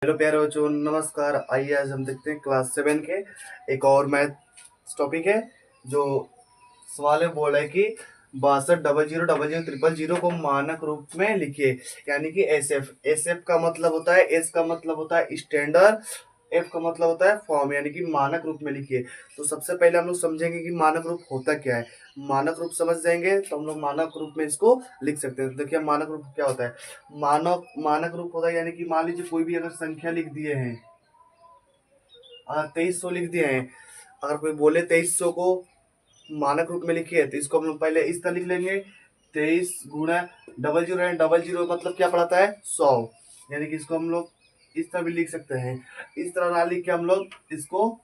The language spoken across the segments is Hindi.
हेलो प्यारे बच्चों, नमस्कार। आइए आज हम देखते हैं क्लास 7 के एक और मैथ टॉपिक है। जो सवाल है बोल है कि 62 00 00 000 को मानक रूप में लिखिए, यानी कि एस एफ का मतलब होता है, एस का मतलब होता है स्टैंडर्ड, एफ का मतलब होता है फॉर्म, यानी कि मानक रूप में लिखिए। तो सबसे पहले हम लोग समझेंगे कि मानक रूप होता क्या है। मानक रूप समझ जाएंगे तो हम लोग मानक रूप में इसको लिख सकते हैं। तो देखिए मानक रूप क्या होता है। मानक मानक रूप होता है, यानी कि मान लीजिए कोई भी अगर संख्या लिख दिए हैं, 2300 लिख दिए हैं, अगर कोई बोले 2300 को मानक रूप में लिखिए तो इसको हम लोग पहले इस तरह लिख लेंगे। 23 गुणा 00 मतलब क्या पड़ता है 100, यानी कि इसको हम लोग इस तरह भी लिख सकते हैं। इस तरह ना लिख के हम लोग इसको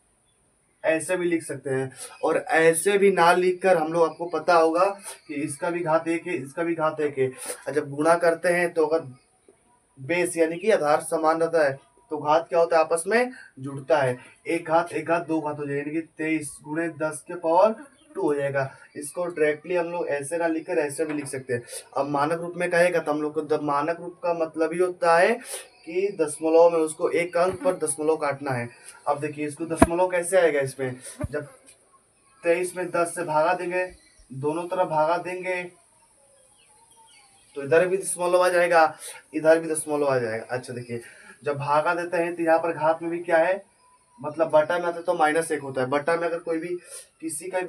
ऐसे भी लिख सकते हैं, और ऐसे भी ना लिख कर हम लोग, आपको पता होगा कि इसका भी घात एक है, इसका भी घात एक है। और जब गुणा करते हैं तो अगर बेस यानी कि आधार समान रहता है तो घात क्या होता है, आपस में जुड़ता है। एक घात दो घात हो जाएगा, यानी कि 23 गुणे 10 के पावर 2 हो जाएगा। इसको डायरेक्टली हम लोग ऐसे ना लिखकर ऐसे भी लिख सकते हैं। अब मानक रूप में कहेगा तो हम लोग को, जब मानक रूप का मतलब ही होता है कि दशमलव में उसको एक अंक पर दशमलव काटना है। अब देखिए इसको दशमलव कैसे आएगा इसमें, जब 23 में 10 से भागा देंगे, दोनों तरफ भागा देंगे तो इधर भी दशमलव आ जाएगा, इधर भी दशमलव आ जाएगा। अच्छा देखिए, जब भागा देते हैं तो यहाँ पर घात में भी क्या है, मतलब बटा में आता है तो -1 होता है। बटा में अगर कोई भी किसी का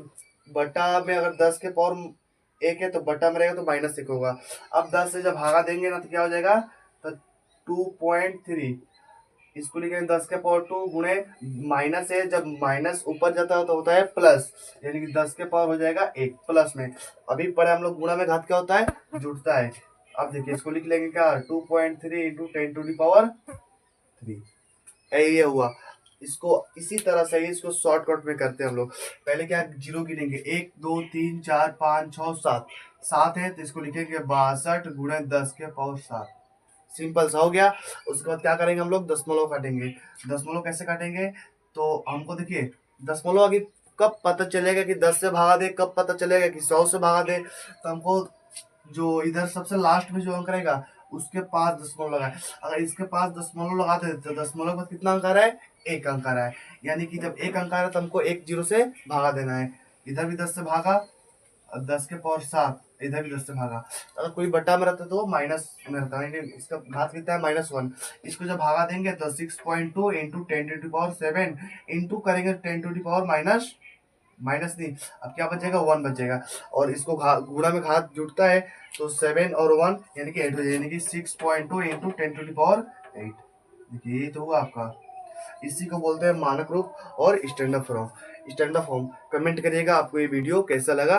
बटा में अगर 10 के पावर 1 है तो बटा में रहेगा तो -1 होगा। अब 10 से जब भागा देंगे ना तो क्या हो जाएगा, तो 2.3, इसको लिखेंगे 10 के पावर 2 गुणे माइनस है, जब माइनस ऊपर जाता है तो होता है प्लस, यानी कि 10 के पावर हो जाएगा 1 प्लस में। अभी पढ़े हम लोग गुणा में घात क्या होता है, जुड़ता है। अब देखिए इसको लिख लेंगे क्या, 2.3 इंटू 10⁻3। ये हुआ। इसको इसी तरह से इसको शॉर्टकट में करते हैं हम लोग। पहले क्या जीरो गिनेंगे, 1 2 3 4 5 6 7, 7 है तो इसको लिखेंगे 62 गुणे 10 के पावर 7। सिंपल सा हो गया। उसके बाद क्या करेंगे हम लोग, दशमलव काटेंगे। दशमलव कैसे काटेंगे, तो हमको देखिए दशमलव आगे कब पता चलेगा कि 10 से भागा दे, कब पता चलेगा कि 100 से भागा दे, तो हमको जो इधर सबसे लास्ट में जो अंक रहेगा उसके पास दशमलव लगाए। अगर इसके पास दशमलव लगा दे तो दशमलव में कितना अंक आ रहा है, एक अंक आ रहा है। यानी कि जब एक अंक आ रहा है तो हमको एक जीरो से भागा देना है। इधर भी 10 से भागा, 10 के पावर 7, इधर भी 10 से भागा। अगर कोई बटा में रहता तो माइनस में रहता है, इसका घात कितना है -1। इसको जब भागा देंगे तो 6.2 इंटू 10⁻7 इंटू करेंगे 10⁻, माइनस नहीं, अब क्या बचेगा 1 बचेगा। और इसको गुणा में घात जुड़ता है तो 7 और 1 यानी कि 8 हो जाएगा, यानी कि 6.2 इंटू 10⁸। देखिए ये तो हुआ आपका। इसी को बोलते हैं मानक रूप और स्टैंडर्ड फॉर्म। कमेंट करिएगा आपको ये वीडियो कैसा लगा।